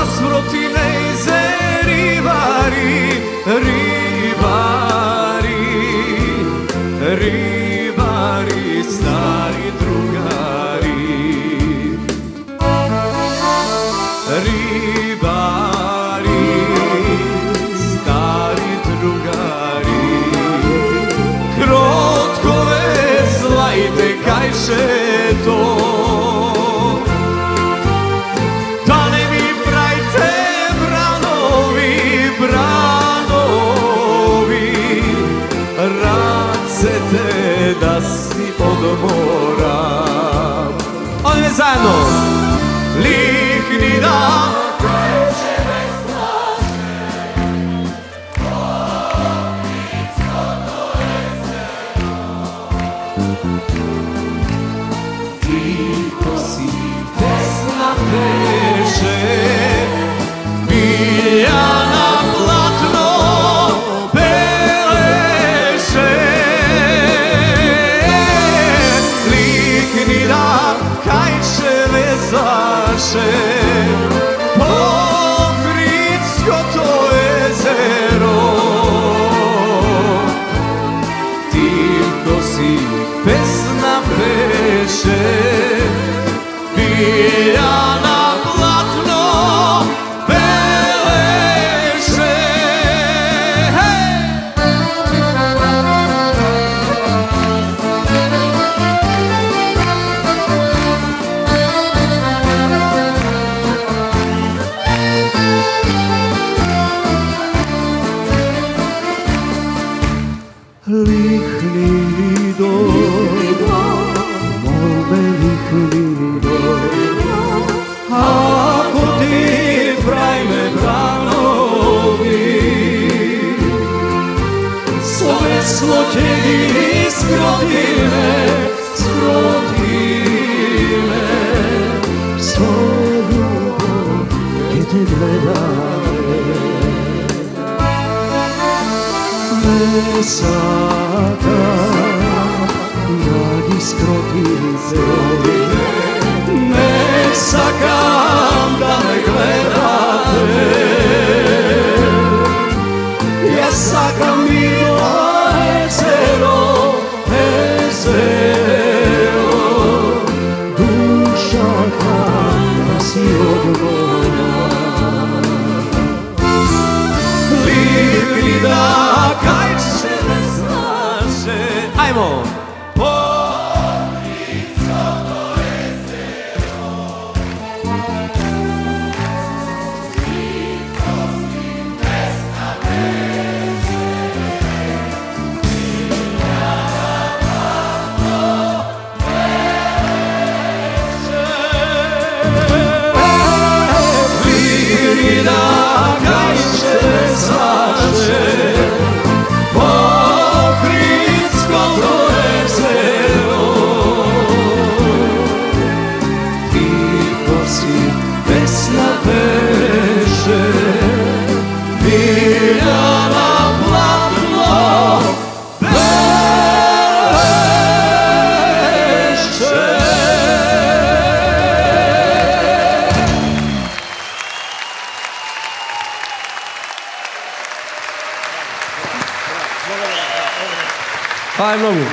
Asprotine ize ribari, ribari, ribari, stari drugari. Ribari, stari drugari, krotko vezlajte kajše to. Da ne mi pravite branovi, branovi, racete da si odmoram. Odme zajedno! Lihni dan kreće bez straže, Ohridsko to jezero. Tiho si pesna peše, bilja na platno beleše. Lihni dan kajče vezaše, Ohridsko to jezero. Tiho si pesna peše, bilja na platno beleše. Lihni do, mome lihni do, ako ti pravime branovi, svoje sloćeni skrotine, skrotine, svoju ljubav gdje te gledate. Ne sakam dragi skrotine, ne sakam da me gledate. Ja sakam milo jezero, jezero, duša kada si odmora. Lihni dan kajče bez straže. Ajmo! Ohridsko to jezero. Tiho si pesna peše, bilja na platno beleše. Lihni dan kajče vezaše, Ohridsko to jezero. Tiho si pesna peše, bilja na platno beleše. Hvala mnogo.